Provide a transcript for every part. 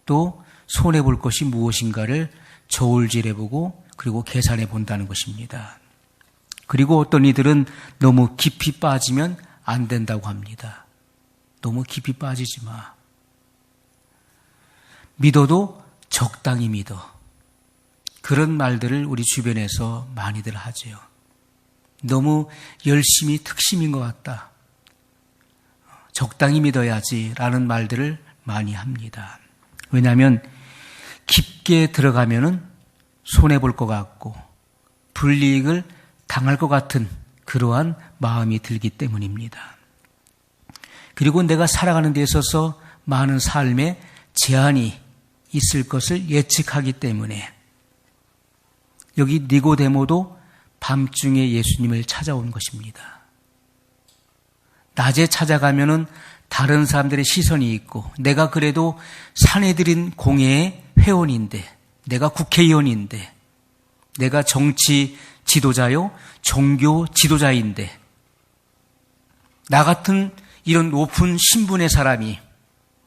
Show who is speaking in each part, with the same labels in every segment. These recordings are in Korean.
Speaker 1: 또 손해볼 것이 무엇인가를 저울질해보고 그리고 계산해 본다는 것입니다. 그리고 어떤 이들은 너무 깊이 빠지면 안 된다고 합니다. 너무 깊이 빠지지 마. 믿어도 적당히 믿어. 그런 말들을 우리 주변에서 많이들 하죠. 너무 열심히 특심인 것 같다. 적당히 믿어야지라는 말들을 많이 합니다. 왜냐하면 깊게 들어가면은 손해볼 것 같고 불이익을 당할 것 같은 그러한 마음이 들기 때문입니다. 그리고 내가 살아가는 데 있어서 많은 삶에 제한이 있을 것을 예측하기 때문에 여기 니고데모도 밤중에 예수님을 찾아온 것입니다. 낮에 찾아가면은 다른 사람들의 시선이 있고 내가 그래도 사내들인 공회의 회원인데 내가 국회의원인데 내가 정치 지도자요 종교 지도자인데 나 같은 이런 높은 신분의 사람이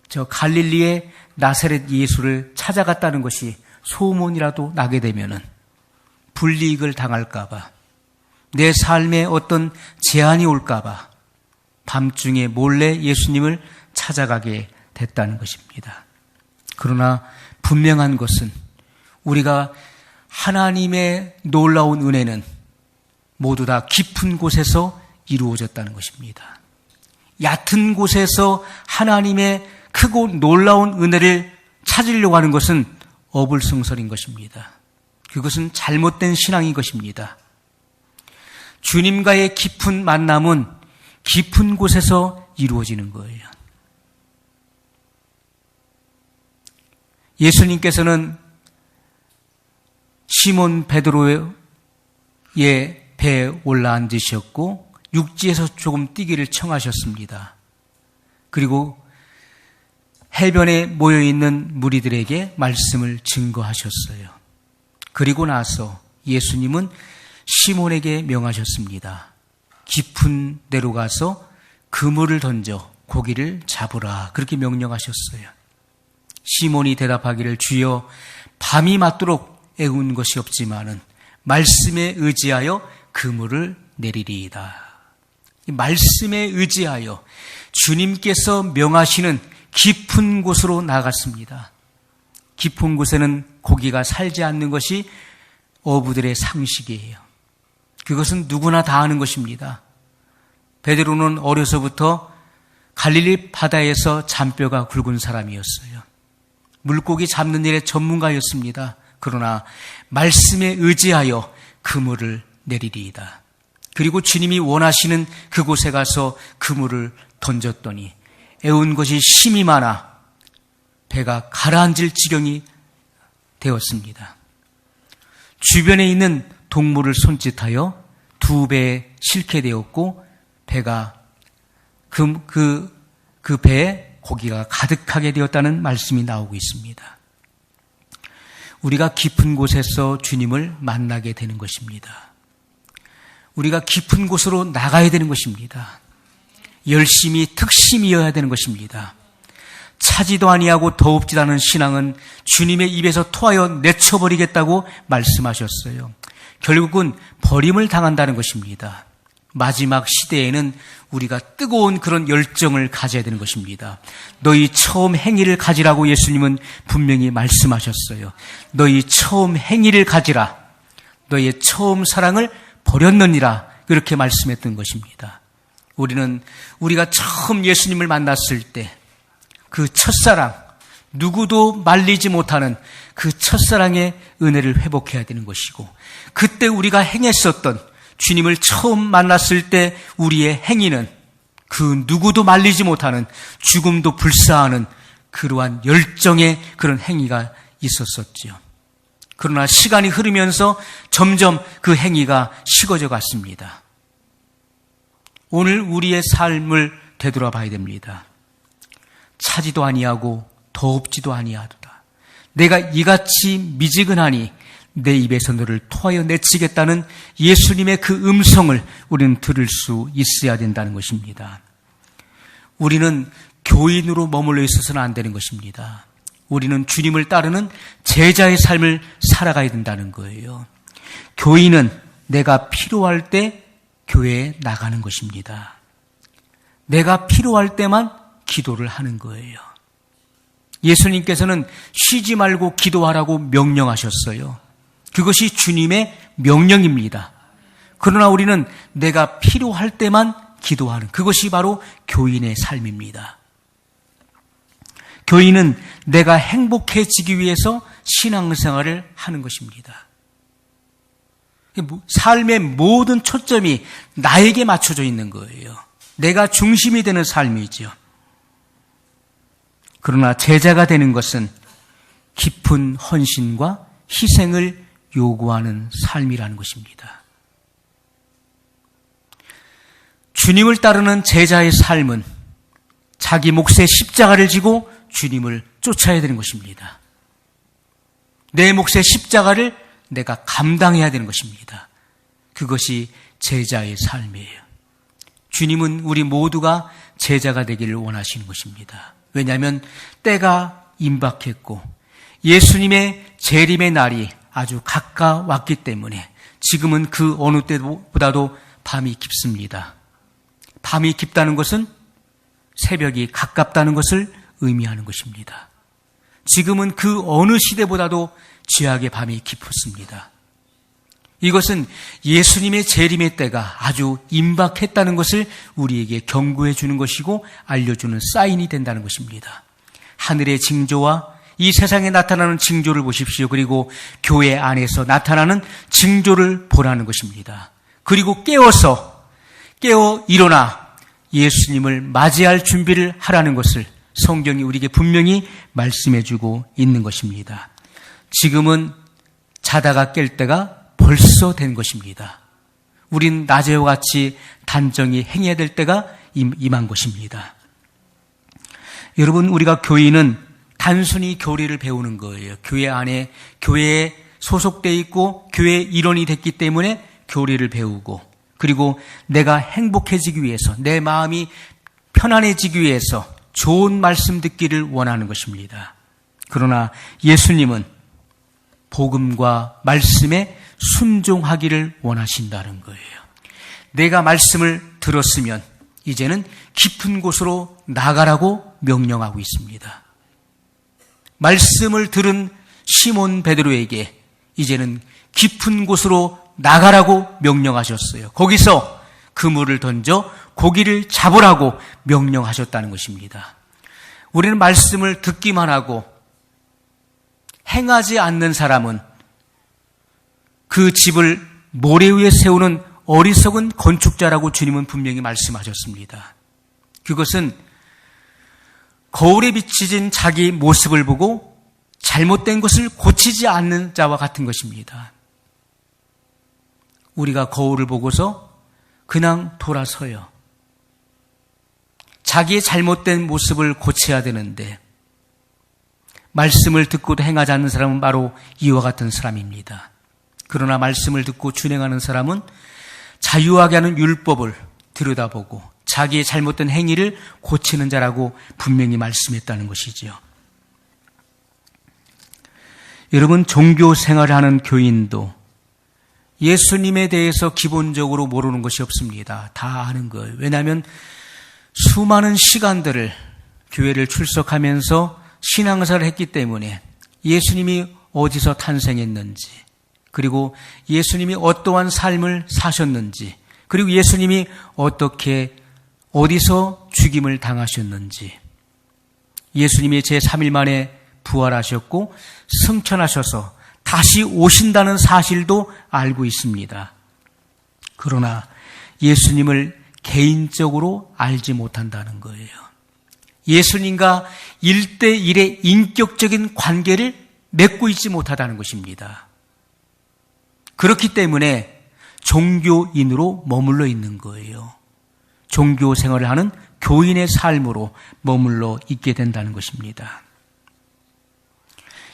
Speaker 1: 저 갈릴리의 나사렛 예수를 찾아갔다는 것이 소문이라도 나게 되면은 불이익을 당할까 봐 내 삶에 어떤 제한이 올까 봐 밤중에 몰래 예수님을 찾아가게 됐다는 것입니다. 그러나 분명한 것은 우리가 하나님의 놀라운 은혜는 모두 다 깊은 곳에서 이루어졌다는 것입니다. 얕은 곳에서 하나님의 크고 놀라운 은혜를 찾으려고 하는 것은 어불성설인 것입니다. 그것은 잘못된 신앙인 것입니다. 주님과의 깊은 만남은 깊은 곳에서 이루어지는 거예요. 예수님께서는 시몬 베드로의 배에 올라앉으셨고 육지에서 조금 뛰기를 청하셨습니다. 그리고 해변에 모여있는 무리들에게 말씀을 증거하셨어요. 그리고 나서 예수님은 시몬에게 명하셨습니다. 깊은 데로 가서 그물을 던져 고기를 잡으라. 그렇게 명령하셨어요. 시몬이 대답하기를 주여 밤이 맞도록 애운 것이 없지만은 말씀에 의지하여 그물을 내리리이다. 이 말씀에 의지하여 주님께서 명하시는 깊은 곳으로 나갔습니다. 깊은 곳에는 고기가 살지 않는 것이 어부들의 상식이에요. 그것은 누구나 다 아는 것입니다. 베드로는 어려서부터 갈릴리 바다에서 잔뼈가 굵은 사람이었어요. 물고기 잡는 일의 전문가였습니다. 그러나 말씀에 의지하여 그물을 내리리이다. 그리고 주님이 원하시는 그곳에 가서 그물을 던졌더니 애운 것이 심이 많아 배가 가라앉을 지경이 되었습니다. 주변에 있는 동물을 손짓하여 두 배에 실게 되었고 배가 그 배에 고기가 가득하게 되었다는 말씀이 나오고 있습니다. 우리가 깊은 곳에서 주님을 만나게 되는 것입니다. 우리가 깊은 곳으로 나가야 되는 것입니다. 열심히 특심이어야 되는 것입니다. 차지도 아니하고 더웁지도 않은 신앙은 주님의 입에서 토하여 내쳐버리겠다고 말씀하셨어요. 결국은 버림을 당한다는 것입니다. 마지막 시대에는 우리가 뜨거운 그런 열정을 가져야 되는 것입니다. 너희 처음 행위를 가지라고 예수님은 분명히 말씀하셨어요. 너희 처음 행위를 가지라. 너희의 처음 사랑을 버렸느니라. 그렇게 말씀했던 것입니다. 우리는 우리가 처음 예수님을 만났을 때 그 첫사랑, 누구도 말리지 못하는 그 첫사랑의 은혜를 회복해야 되는 것이고, 그때 우리가 행했었던 주님을 처음 만났을 때 우리의 행위는 그 누구도 말리지 못하는 죽음도 불사하는 그러한 열정의 그런 행위가 있었었지요. 그러나 시간이 흐르면서 점점 그 행위가 식어져 갔습니다. 오늘 우리의 삶을 되돌아봐야 됩니다. 차지도 아니하고 더웁지도 아니하도다. 내가 이같이 미지근하니 내 입에서 너를 토하여 내치겠다는 예수님의 그 음성을 우리는 들을 수 있어야 된다는 것입니다. 우리는 교인으로 머물러 있어서는 안 되는 것입니다. 우리는 주님을 따르는 제자의 삶을 살아가야 된다는 거예요. 교인은 내가 필요할 때 교회에 나가는 것입니다. 내가 필요할 때만 기도를 하는 거예요. 예수님께서는 쉬지 말고 기도하라고 명령하셨어요. 그것이 주님의 명령입니다. 그러나 우리는 내가 필요할 때만 기도하는, 그것이 바로 교인의 삶입니다. 교인은 내가 행복해지기 위해서 신앙생활을 하는 것입니다. 삶의 모든 초점이 나에게 맞춰져 있는 거예요. 내가 중심이 되는 삶이죠. 그러나 제자가 되는 것은 깊은 헌신과 희생을 요구하는 삶이라는 것입니다. 주님을 따르는 제자의 삶은 자기 몫의 십자가를 지고 주님을 쫓아야 되는 것입니다. 내 몫의 십자가를 내가 감당해야 되는 것입니다. 그것이 제자의 삶이에요. 주님은 우리 모두가 제자가 되기를 원하시는 것입니다. 왜냐하면 때가 임박했고 예수님의 재림의 날이 아주 가까웠기 때문에 지금은 그 어느 때보다도 밤이 깊습니다. 밤이 깊다는 것은 새벽이 가깝다는 것을 의미하는 것입니다. 지금은 그 어느 시대보다도 죄악의 밤이 깊었습니다. 이것은 예수님의 재림의 때가 아주 임박했다는 것을 우리에게 경고해 주는 것이고 알려주는 사인이 된다는 것입니다. 하늘의 징조와 이 세상에 나타나는 징조를 보십시오. 그리고 교회 안에서 나타나는 징조를 보라는 것입니다. 그리고 깨어 일어나 예수님을 맞이할 준비를 하라는 것을 성경이 우리에게 분명히 말씀해 주고 있는 것입니다. 지금은 자다가 깰 때가 벌써 된 것입니다. 우린 낮에와 같이 단정히 행해야 될 때가 임한 것입니다. 여러분, 우리가 교인은 단순히 교리를 배우는 거예요. 교회 안에 교회에 소속되어 있고 교회의 일원이 됐기 때문에 교리를 배우고, 그리고 내가 행복해지기 위해서, 내 마음이 편안해지기 위해서 좋은 말씀 듣기를 원하는 것입니다. 그러나 예수님은 복음과 말씀에 순종하기를 원하신다는 거예요. 내가 말씀을 들었으면 이제는 깊은 곳으로 나가라고 명령하고 있습니다. 말씀을 들은 시몬 베드로에게 이제는 깊은 곳으로 나가라고 명령하셨어요. 거기서 그물을 던져 고기를 잡으라고 명령하셨다는 것입니다. 우리는 말씀을 듣기만 하고 행하지 않는 사람은 그 집을 모래 위에 세우는 어리석은 건축자라고 주님은 분명히 말씀하셨습니다. 그것은 거울에 비춰진 자기 모습을 보고 잘못된 것을 고치지 않는 자와 같은 것입니다. 우리가 거울을 보고서 그냥 돌아서요. 자기의 잘못된 모습을 고쳐야 되는데 말씀을 듣고도 행하지 않는 사람은 바로 이와 같은 사람입니다. 그러나 말씀을 듣고 준행하는 사람은 자유하게 하는 율법을 들여다보고 자기의 잘못된 행위를 고치는 자라고 분명히 말씀했다는 것이지요. 여러분, 종교 생활을 하는 교인도 예수님에 대해서 기본적으로 모르는 것이 없습니다. 다 아는 거예요. 왜냐하면 수많은 시간들을 교회를 출석하면서 신앙생활을 했기 때문에 예수님이 어디서 탄생했는지, 그리고 예수님이 어떠한 삶을 사셨는지, 그리고 예수님이 어디서 죽임을 당하셨는지, 예수님이 제3일 만에 부활하셨고 승천하셔서 다시 오신다는 사실도 알고 있습니다. 그러나 예수님을 개인적으로 알지 못한다는 거예요. 예수님과 1대1의 인격적인 관계를 맺고 있지 못하다는 것입니다. 그렇기 때문에 종교인으로 머물러 있는 거예요. 종교 생활을 하는 교인의 삶으로 머물러 있게 된다는 것입니다.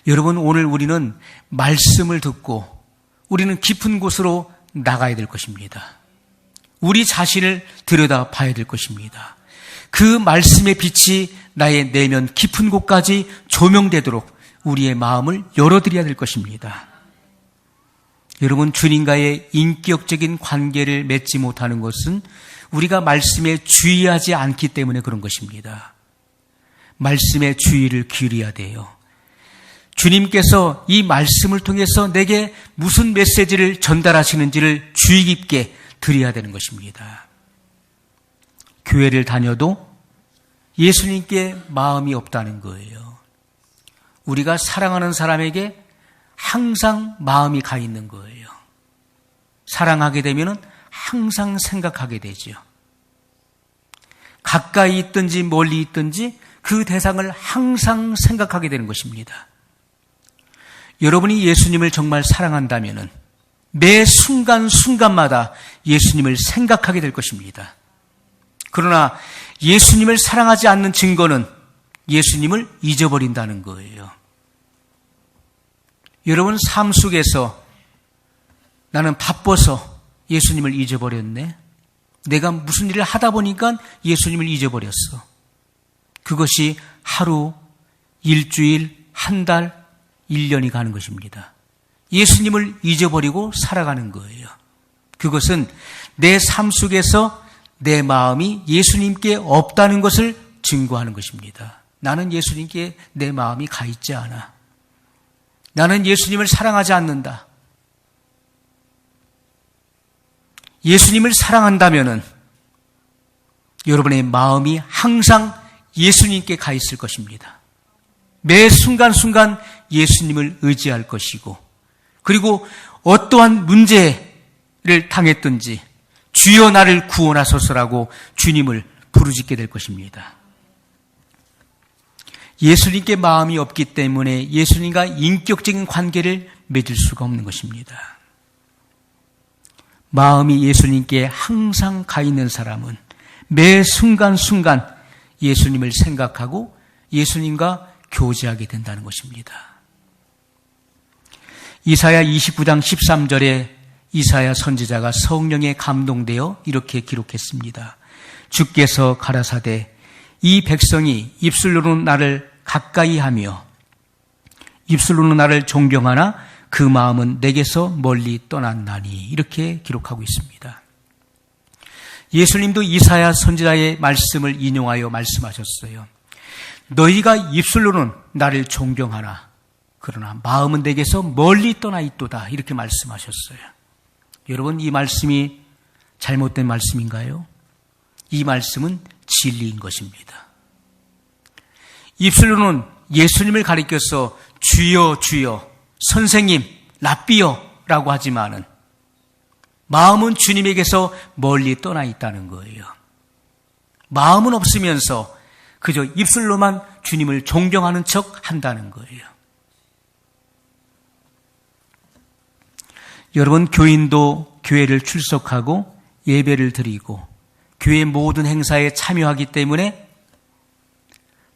Speaker 1: 여러분, 오늘 우리는 말씀을 듣고 우리는 깊은 곳으로 나가야 될 것입니다. 우리 자신을 들여다봐야 될 것입니다. 그 말씀의 빛이 나의 내면 깊은 곳까지 조명되도록 우리의 마음을 열어드려야 될 것입니다. 여러분, 주님과의 인격적인 관계를 맺지 못하는 것은 우리가 말씀에 주의하지 않기 때문에 그런 것입니다. 말씀에 주의를 기울여야 돼요. 주님께서 이 말씀을 통해서 내게 무슨 메시지를 전달하시는지를 주의 깊게 들여야 되는 것입니다. 교회를 다녀도 예수님께 마음이 없다는 거예요. 우리가 사랑하는 사람에게 항상 마음이 가 있는 거예요. 사랑하게 되면 항상 생각하게 되죠. 가까이 있든지 멀리 있든지 그 대상을 항상 생각하게 되는 것입니다. 여러분이 예수님을 정말 사랑한다면 매 순간순간마다 예수님을 생각하게 될 것입니다. 그러나 예수님을 사랑하지 않는 증거는 예수님을 잊어버린다는 거예요. 여러분, 삶 속에서 나는 바빠서 예수님을 잊어버렸네. 내가 무슨 일을 하다 보니까 예수님을 잊어버렸어. 그것이 하루, 일주일, 한 달, 1년이 가는 것입니다. 예수님을 잊어버리고 살아가는 거예요. 그것은 내 삶 속에서 내 마음이 예수님께 없다는 것을 증거하는 것입니다. 나는 예수님께 내 마음이 가 있지 않아. 나는 예수님을 사랑하지 않는다. 예수님을 사랑한다면은 여러분의 마음이 항상 예수님께 가 있을 것입니다. 매 순간순간 예수님을 의지할 것이고, 그리고 어떠한 문제를 당했든지 주여 나를 구원하소서라고 주님을 부르짖게 될 것입니다. 예수님께 마음이 없기 때문에 예수님과 인격적인 관계를 맺을 수가 없는 것입니다. 마음이 예수님께 항상 가 있는 사람은 매 순간순간 예수님을 생각하고 예수님과 교제하게 된다는 것입니다. 이사야 29장 13절에 이사야 선지자가 성령에 감동되어 이렇게 기록했습니다. 주께서 가라사대 이 백성이 입술로는 나를 가까이 하며 입술로는 나를 존경하나 그 마음은 내게서 멀리 떠났나니, 이렇게 기록하고 있습니다. 예수님도 이사야 선지자의 말씀을 인용하여 말씀하셨어요. 너희가 입술로는 나를 존경하나 그러나 마음은 내게서 멀리 떠나 있도다, 이렇게 말씀하셨어요. 여러분, 이 말씀이 잘못된 말씀인가요? 이 말씀은 진리인 것입니다. 입술로는 예수님을 가리켜서 주여 주여, 선생님, 랍비여라고 하지만은 마음은 주님에게서 멀리 떠나 있다는 거예요. 마음은 없으면서 그저 입술로만 주님을 존경하는 척 한다는 거예요. 여러분, 교인도 교회를 출석하고 예배를 드리고 교회 모든 행사에 참여하기 때문에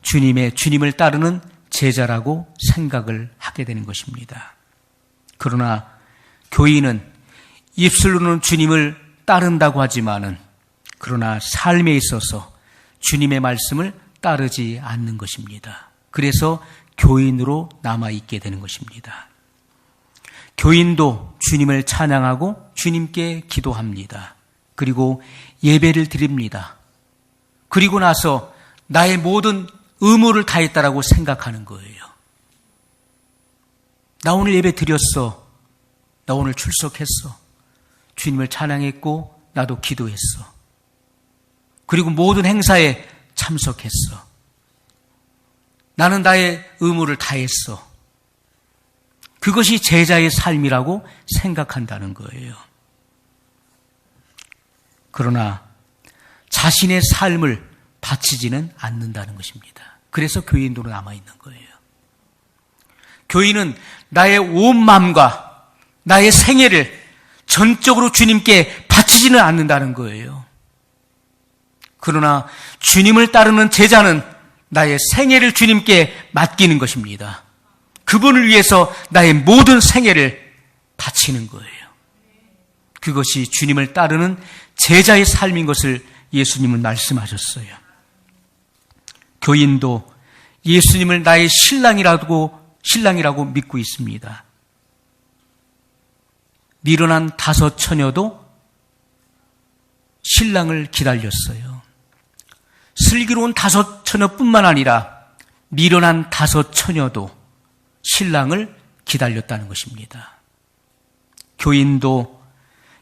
Speaker 1: 주님을 따르는 제자라고 생각을 하게 되는 것입니다. 그러나 교인은 입술로는 주님을 따른다고 하지만은 그러나 삶에 있어서 주님의 말씀을 따르지 않는 것입니다. 그래서 교인으로 남아있게 되는 것입니다. 교인도 주님을 찬양하고 주님께 기도합니다. 그리고 예배를 드립니다. 그리고 나서 나의 모든 의무를 다했다라고 생각하는 거예요. 나 오늘 예배 드렸어. 나 오늘 출석했어. 주님을 찬양했고 나도 기도했어. 그리고 모든 행사에 참석했어. 나는 나의 의무를 다했어. 그것이 제자의 삶이라고 생각한다는 거예요. 그러나 자신의 삶을 바치지는 않는다는 것입니다. 그래서 교인으로 남아있는 거예요. 교인은 나의 온 마음과 나의 생애를 전적으로 주님께 바치지는 않는다는 거예요. 그러나 주님을 따르는 제자는 나의 생애를 주님께 맡기는 것입니다. 그분을 위해서 나의 모든 생애를 바치는 거예요. 그것이 주님을 따르는 제자의 삶인 것을 예수님은 말씀하셨어요. 교인도 예수님을 나의 신랑이라고 믿고 있습니다. 미련한 5 처녀도 신랑을 기다렸어요. 슬기로운 5 처녀뿐만 아니라 미련한 5 처녀도 신랑을 기다렸다는 것입니다. 교인도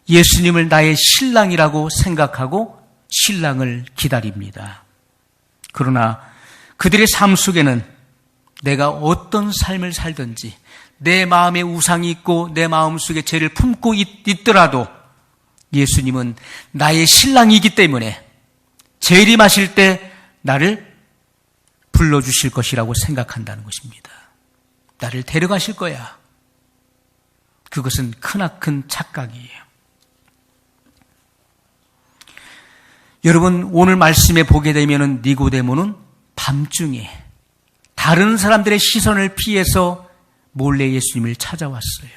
Speaker 1: 예수님을 나의 신랑이라고 생각하고 신랑을 기다립니다. 그러나 그들의 삶 속에는 내가 어떤 삶을 살든지 내 마음에 우상이 있고 내 마음속에 죄를 품고 있더라도 예수님은 나의 신랑이기 때문에 재림하실 때 나를 불러주실 것이라고 생각한다는 것입니다. 나를 데려가실 거야. 그것은 크나큰 착각이에요. 여러분, 오늘 말씀에 보게 되면 니고데모는 밤중에 다른 사람들의 시선을 피해서 몰래 예수님을 찾아왔어요.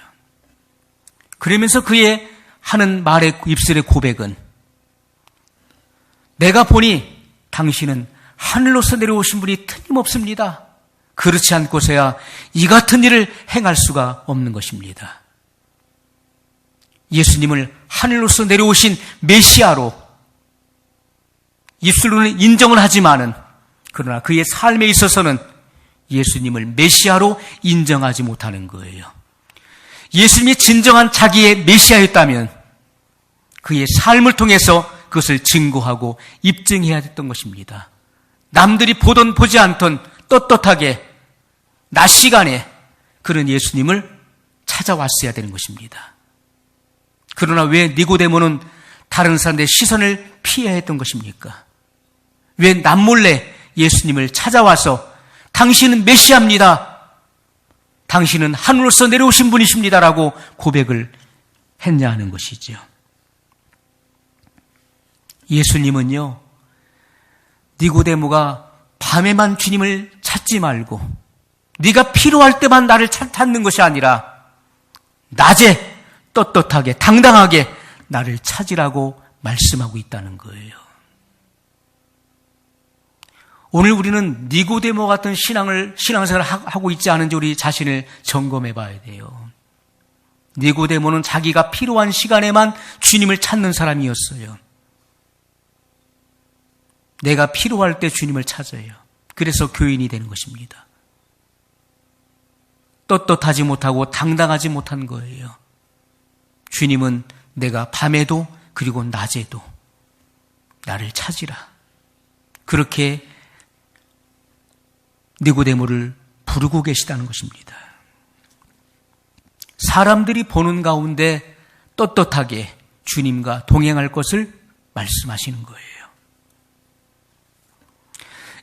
Speaker 1: 그러면서 그의 하는 말의 입술의 고백은 내가 보니 당신은 하늘로서 내려오신 분이 틀림없습니다. 그렇지 않고서야 이 같은 일을 행할 수가 없는 것입니다. 예수님을 하늘로서 내려오신 메시아로 입술로는 인정을 하지만은 그러나 그의 삶에 있어서는 예수님을 메시아로 인정하지 못하는 거예요. 예수님이 진정한 자기의 메시아였다면 그의 삶을 통해서 그것을 증거하고 입증해야 했던 것입니다. 남들이 보던 보지 않던 떳떳하게 낮 시간에 그런 예수님을 찾아왔어야 되는 것입니다. 그러나 왜 니고데모는 다른 사람들의 시선을 피해야 했던 것입니까? 왜 남몰래 예수님을 찾아와서 당신은 메시아입니다. 당신은 하늘로서 내려오신 분이십니다라고 고백을 했냐 하는 것이죠. 예수님은요, 니고데모가 밤에만 주님을 찾지 말고 네가 필요할 때만 나를 찾는 것이 아니라 낮에 떳떳하게 당당하게 나를 찾으라고 말씀하고 있다는 거예요. 오늘 우리는 니고데모 같은 신앙생활을 하고 있지 않은지 우리 자신을 점검해 봐야 돼요. 니고데모는 자기가 필요한 시간에만 주님을 찾는 사람이었어요. 내가 필요할 때 주님을 찾아요. 그래서 교인이 되는 것입니다. 떳떳하지 못하고 당당하지 못한 거예요. 주님은 내가 밤에도 그리고 낮에도 나를 찾으라. 그렇게 니고데모를 부르고 계시다는 것입니다. 사람들이 보는 가운데 떳떳하게 주님과 동행할 것을 말씀하시는 거예요.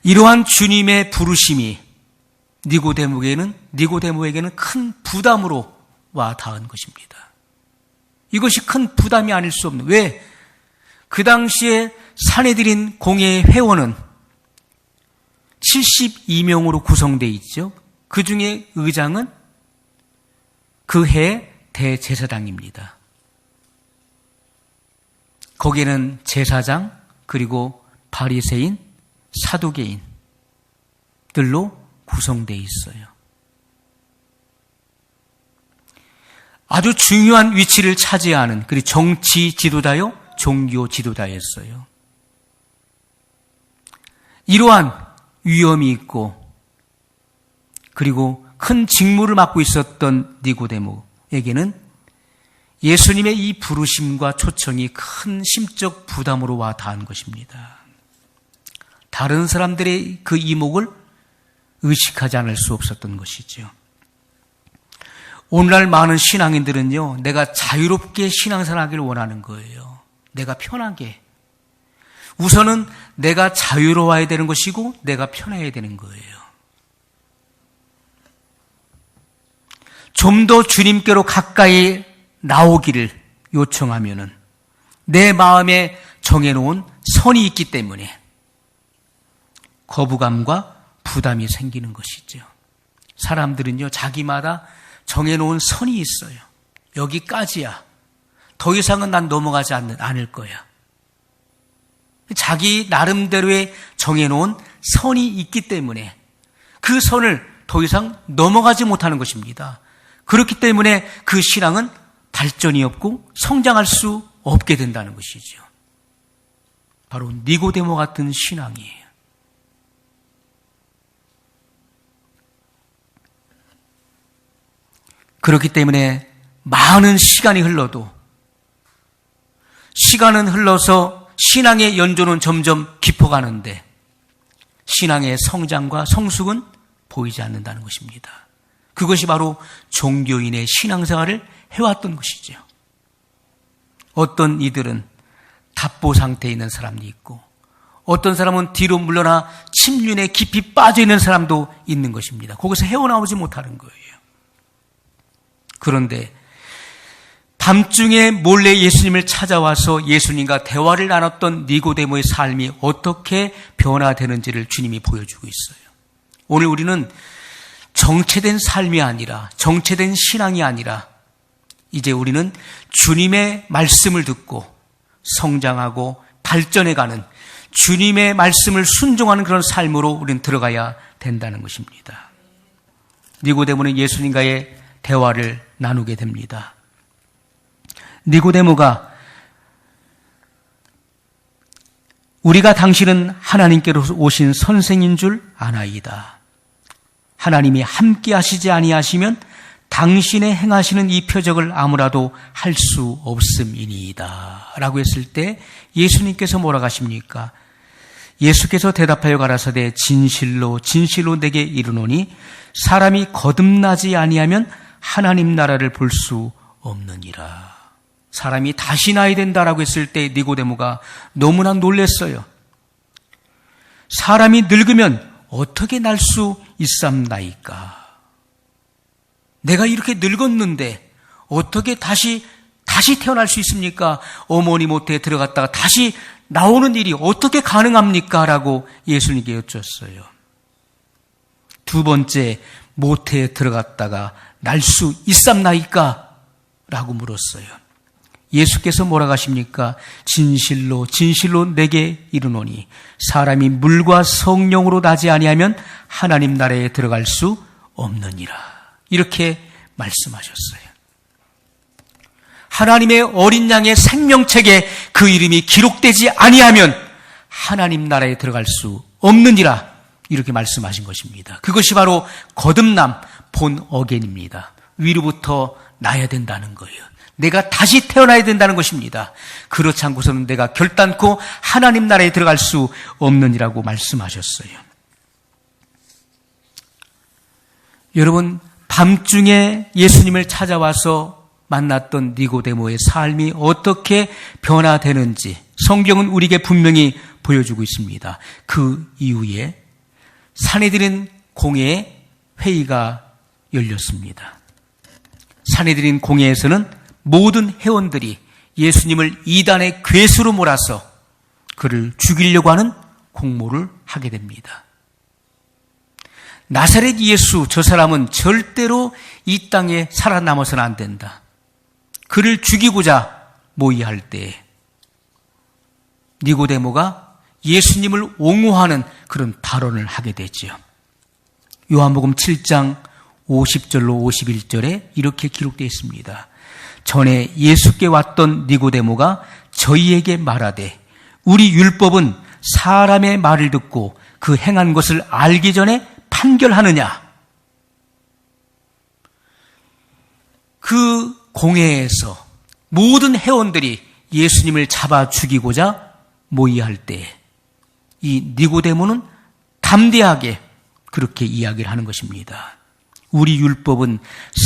Speaker 1: 이러한 주님의 부르심이 니고데모에게는 큰 부담으로 와 닿은 것입니다. 이것이 큰 부담이 아닐 수 없는, 왜? 그 당시에 산헤드린 공회의 회원은 72명으로 구성되어 있죠. 그 중에 의장은 그 해 대제사장입니다. 거기에는 제사장 그리고 바리새인, 사두개인들로 구성되어 있어요. 아주 중요한 위치를 차지하는, 그리고 정치 지도자요, 종교 지도자였어요. 이러한 위험이 있고 그리고 큰 직무를 맡고 있었던 니고데모에게는 예수님의 이 부르심과 초청이 큰 심적 부담으로 와 닿은 것입니다. 다른 사람들의 그 이목을 의식하지 않을 수 없었던 것이죠. 오늘날 많은 신앙인들은요, 내가 자유롭게 신앙생활하기를 원하는 거예요. 내가 편하게. 우선은 내가 자유로워야 되는 것이고 내가 편해야 되는 거예요. 좀 더 주님께로 가까이 나오기를 요청하면은 내 마음에 정해놓은 선이 있기 때문에 거부감과 부담이 생기는 것이죠. 사람들은요, 자기마다 정해놓은 선이 있어요. 여기까지야. 더 이상은 난 넘어가지 않을 거야. 자기 나름대로의 정해놓은 선이 있기 때문에 그 선을 더 이상 넘어가지 못하는 것입니다. 그렇기 때문에 그 신앙은 발전이 없고 성장할 수 없게 된다는 것이죠. 바로 니고데모 같은 신앙이에요. 그렇기 때문에 많은 시간이 흘러도 시간은 흘러서 신앙의 연조는 점점 깊어가는데 신앙의 성장과 성숙은 보이지 않는다는 것입니다. 그것이 바로 종교인의 신앙생활을 해왔던 것이죠. 어떤 이들은 답보 상태에 있는 사람이 있고 어떤 사람은 뒤로 물러나 침륜에 깊이 빠져 있는 사람도 있는 것입니다. 거기서 헤어나오지 못하는 거예요. 그런데 밤중에 몰래 예수님을 찾아와서 예수님과 대화를 나눴던 니고데모의 삶이 어떻게 변화되는지를 주님이 보여주고 있어요. 오늘 우리는 정체된 삶이 아니라, 정체된 신앙이 아니라 이제 우리는 주님의 말씀을 듣고 성장하고 발전해가는 주님의 말씀을 순종하는 그런 삶으로 우리는 들어가야 된다는 것입니다. 니고데모는 예수님과의 대화를 나누게 됩니다. 니고데모가 우리가 당신은 하나님께로서 오신 선생인 줄 아나이다. 하나님이 함께 하시지 아니하시면 당신의 행하시는 이 표적을 아무라도 할 수 없음이니이다. 라고 했을 때 예수님께서 뭐라고 하십니까? 예수께서 대답하여 가라사대 진실로 진실로 내게 이르노니 사람이 거듭나지 아니하면 하나님 나라를 볼 수 없느니라. 사람이 다시 나야 된다라고 했을 때 니고데모가 너무나 놀랐어요. 사람이 늙으면 어떻게 날 수 있삼나이까? 내가 이렇게 늙었는데 어떻게 다시 태어날 수 있습니까? 어머니 모태에 들어갔다가 다시 나오는 일이 어떻게 가능합니까? 라고 예수님께 여쭈었어요. 두 번째, 모태에 들어갔다가 날 수 있삼나이까? 라고 물었어요. 예수께서 뭐라고 하십니까? 진실로 진실로 내게 이르노니 사람이 물과 성령으로 나지 아니하면 하나님 나라에 들어갈 수 없느니라. 이렇게 말씀하셨어요. 하나님의 어린 양의 생명책에 그 이름이 기록되지 아니하면 하나님 나라에 들어갈 수 없느니라. 이렇게 말씀하신 것입니다. 그것이 바로 거듭남, 본 어겐입니다. 위로부터 나야 된다는 거예요. 내가 다시 태어나야 된다는 것입니다. 그렇지 않고서는 내가 결단코 하나님 나라에 들어갈 수 없느니라고 말씀하셨어요. 여러분, 밤중에 예수님을 찾아와서 만났던 니고데모의 삶이 어떻게 변화되는지 성경은 우리에게 분명히 보여주고 있습니다. 그 이후에 산헤드린 공회의 회의가 열렸습니다. 산헤드린 공회에서는 모든 회원들이 예수님을 이단의 괴수로 몰아서 그를 죽이려고 하는 공모를 하게 됩니다. 나사렛 예수, 저 사람은 절대로 이 땅에 살아남아서는 안 된다. 그를 죽이고자 모의할 때에 니고데모가 예수님을 옹호하는 그런 발언을 하게 되지요. 요한복음 7장 50절로 51절에 이렇게 기록되어 있습니다. 전에 예수께 왔던 니고데모가 저희에게 말하되 우리 율법은 사람의 말을 듣고 그 행한 것을 알기 전에 판결하느냐? 그 공회에서 모든 회원들이 예수님을 잡아 죽이고자 모의할 때 이 니고데모는 담대하게 그렇게 이야기를 하는 것입니다. 우리 율법은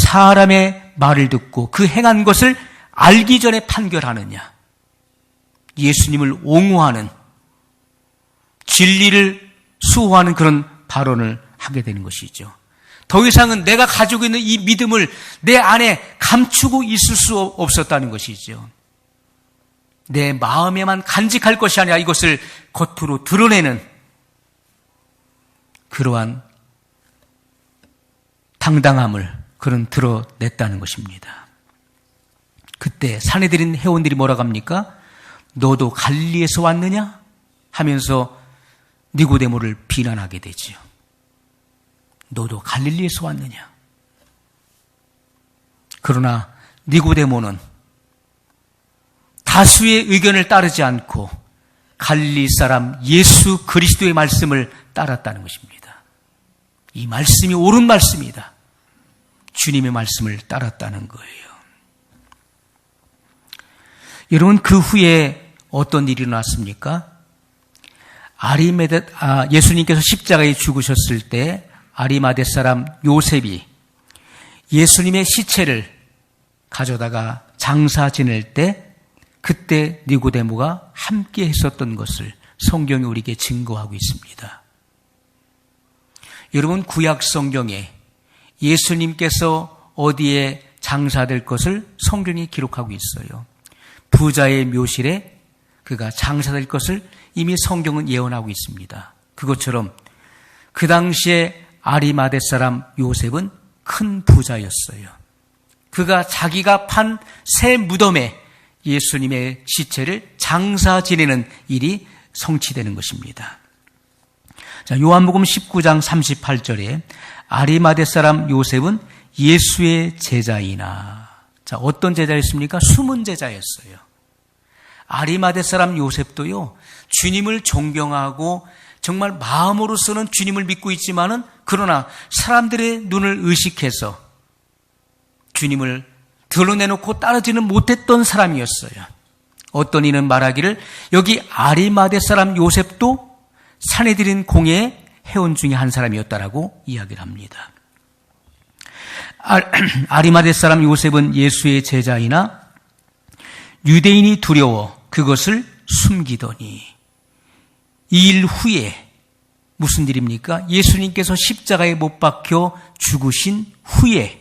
Speaker 1: 사람의 말을 듣고 그 행한 것을 알기 전에 판결하느냐? 예수님을 옹호하는 진리를 수호하는 그런 발언을 하게 되는 것이죠. 더 이상은 내가 가지고 있는 이 믿음을 내 안에 감추고 있을 수 없었다는 것이죠. 내 마음에만 간직할 것이 아니라 이것을 겉으로 드러내는 그러한 당당함을 그런 드러냈다는 것입니다. 그때 산헤드린 회원들이 뭐라고 합니까? 너도 갈릴리에서 왔느냐? 하면서 니고데모를 비난하게 되지요. 너도 갈릴리에서 왔느냐? 그러나 니고데모는 다수의 의견을 따르지 않고 갈릴리 사람 예수 그리스도의 말씀을 따랐다는 것입니다. 이 말씀이 옳은 말씀이다. 주님의 말씀을 따랐다는 거예요. 여러분, 그 후에 어떤 일이 일어났습니까? 예수님께서 십자가에 죽으셨을 때 아리마대 사람 요셉이 예수님의 시체를 가져다가 장사 지낼 때 그때 니고데모가 함께 했었던 것을 성경이 우리에게 증거하고 있습니다. 여러분, 구약 성경에 예수님께서 어디에 장사될 것을 성경이 기록하고 있어요. 부자의 묘실에 그가 장사될 것을 이미 성경은 예언하고 있습니다. 그것처럼 그 당시에 아리마대 사람 요셉은 큰 부자였어요. 그가 자기가 판 새 무덤에 예수님의 시체를 장사 지내는 일이 성취되는 것입니다. 자, 요한복음 19장 38절에 아리마대 사람 요셉은 예수의 제자이나. 자, 어떤 제자였습니까? 숨은 제자였어요. 아리마대 사람 요셉도요, 주님을 존경하고 정말 마음으로서는 주님을 믿고 있지만은 그러나 사람들의 눈을 의식해서 주님을 드러내놓고 따르지는 못했던 사람이었어요. 어떤 이는 말하기를 여기 아리마대 사람 요셉도 사내들인 공예의 회원 중에 한 사람이었다라고 이야기를 합니다. 아리마대 사람 요셉은 예수의 제자이나 유대인이 두려워 그것을 숨기더니 이 일 후에 무슨 일입니까? 예수님께서 십자가에 못 박혀 죽으신 후에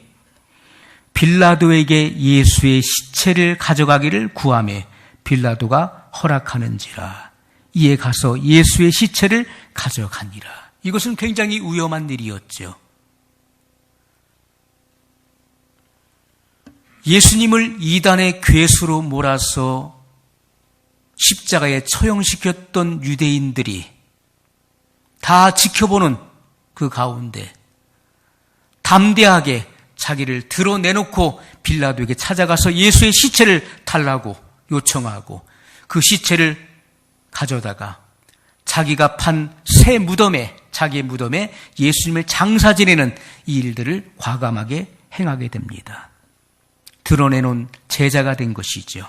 Speaker 1: 빌라도에게 예수의 시체를 가져가기를 구하매 빌라도가 허락하는지라 이에 가서 예수의 시체를 가져가니라. 이것은 굉장히 위험한 일이었죠. 예수님을 이단의 괴수로 몰아서 십자가에 처형시켰던 유대인들이 다 지켜보는 그 가운데 담대하게 자기를 드러내놓고 빌라도에게 찾아가서 예수의 시체를 달라고 요청하고 그 시체를 가져다가 자기가 판 새 무덤에, 자기의 무덤에 예수님을 장사 지내는 이 일들을 과감하게 행하게 됩니다. 드러내놓은 제자가 된 것이죠.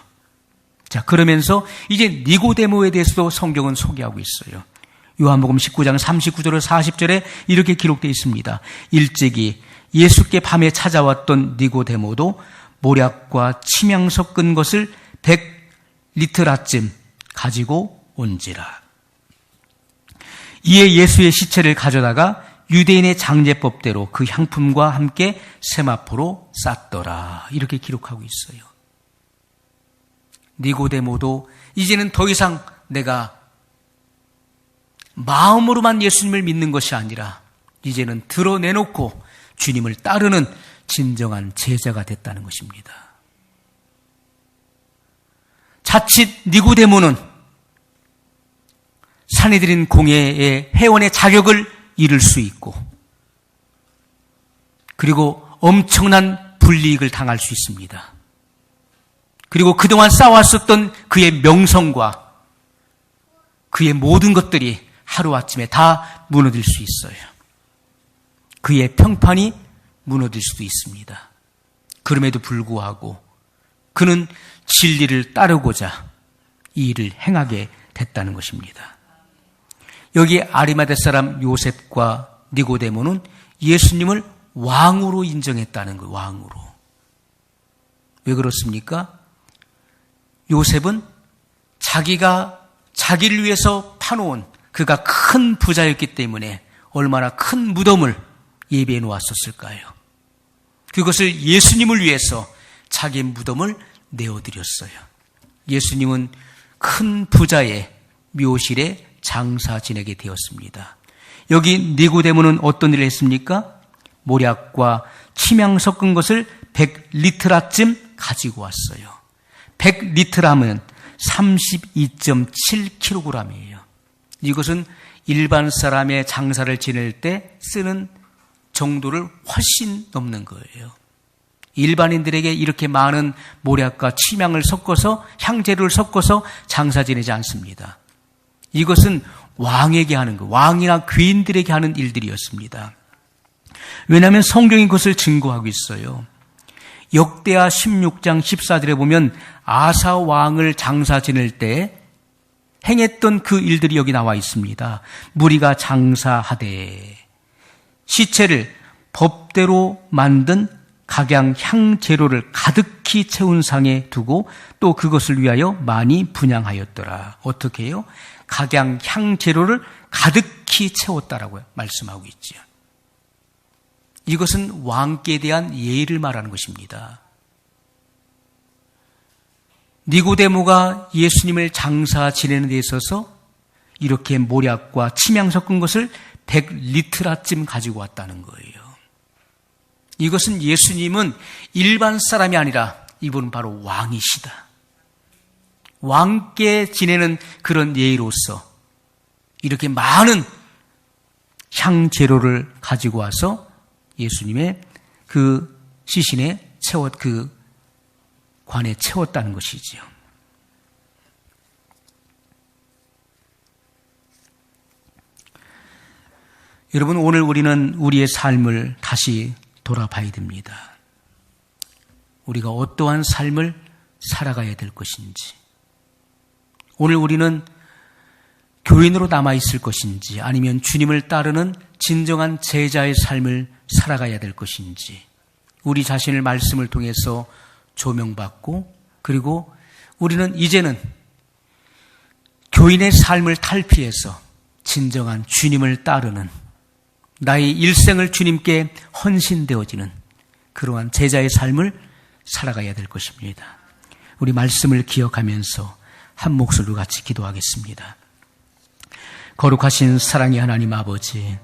Speaker 1: 자, 그러면서 이제 니고데모에 대해서도 성경은 소개하고 있어요. 요한복음 19장 39절에서 40절에 이렇게 기록되어 있습니다. 일찍이 예수께 밤에 찾아왔던 니고데모도 모략과 침향 섞은 것을 100리트라쯤 가지고 온지라. 이에 예수의 시체를 가져다가 유대인의 장제법대로 그 향품과 함께 세마포로 쌌더라. 이렇게 기록하고 있어요. 니고데모도 이제는 더 이상 내가 마음으로만 예수님을 믿는 것이 아니라 이제는 드러내놓고 주님을 따르는 진정한 제자가 됐다는 것입니다. 자칫 니고데모는 사내들인 공예의 회원의 자격을 잃을 수 있고 그리고 엄청난 불이익을 당할 수 있습니다. 그리고 그동안 쌓아왔었던 그의 명성과 그의 모든 것들이 하루아침에 다 무너질 수 있어요. 그의 평판이 무너질 수도 있습니다. 그럼에도 불구하고 그는 진리를 따르고자 이 일을 행하게 됐다는 것입니다. 여기 아리마대 사람 요셉과 니고데모는 예수님을 왕으로 인정했다는 거예요. 왕으로. 왜 그렇습니까? 요셉은 자기가 자기를 위해서 파놓은 그가 큰 부자였기 때문에 얼마나 큰 무덤을 예비해 놓았었을까요? 그것을 예수님을 위해서 자기의 무덤을 내어드렸어요. 예수님은 큰 부자의 묘실에 장사 지내게 되었습니다. 여기 니고데모는 어떤 일을 했습니까? 모략과 침향 섞은 것을 100리트라쯤 가지고 왔어요. 100리트라면 32.7kg이에요. 이것은 일반 사람의 장사를 지낼 때 쓰는 정도를 훨씬 넘는 거예요. 일반인들에게 이렇게 많은 모략과 침향을 섞어서 향재료를 섞어서 장사 지내지 않습니다. 이것은 왕에게 하는 거, 왕이나 귀인들에게 하는 일들이었습니다. 왜냐하면 성경이 그것을 증거하고 있어요. 역대하 16장 14절에 보면 아사 왕을 장사 지낼 때 행했던 그 일들이 여기 나와 있습니다. 무리가 장사하되 시체를 법대로 만든 각양 향재료를 가득히 채운 상에 두고 또 그것을 위하여 많이 분향하였더라. 어떻게 해요? 각양 향재료를 가득히 채웠다라고 말씀하고 있죠. 이것은 왕께 대한 예의를 말하는 것입니다. 니고데모가 예수님을 장사 지내는 데 있어서 이렇게 모략과 침향 섞은 것을 100리트라쯤 가지고 왔다는 거예요. 이것은 예수님은 일반 사람이 아니라 이분은 바로 왕이시다. 왕께 지내는 그런 예의로서 이렇게 많은 향재료를 가지고 와서 예수님의 그 시신에 그 관에 채웠다는 것이지요. 여러분, 오늘 우리는 우리의 삶을 다시 돌아봐야 됩니다. 우리가 어떠한 삶을 살아가야 될 것인지, 오늘 우리는 교인으로 남아있을 것인지 아니면 주님을 따르는 진정한 제자의 삶을 살아가야 될 것인지, 우리 자신을 말씀을 통해서 조명받고, 그리고 우리는 이제는 교인의 삶을 탈피해서 진정한 주님을 따르는, 나의 일생을 주님께 헌신되어지는 그러한 제자의 삶을 살아가야 될 것입니다. 우리 말씀을 기억하면서 한 목소리로 같이 기도하겠습니다. 거룩하신 사랑의 하나님 아버지,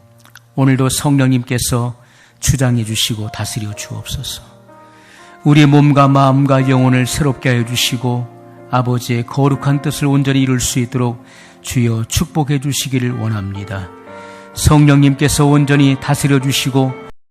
Speaker 1: 오늘도 성령님께서 주장해 주시고 다스려 주옵소서. 우리의 몸과 마음과 영혼을 새롭게 하여 주시고 아버지의 거룩한 뜻을 온전히 이룰 수 있도록 주여 축복해 주시기를 원합니다. 성령님께서 온전히 다스려 주시고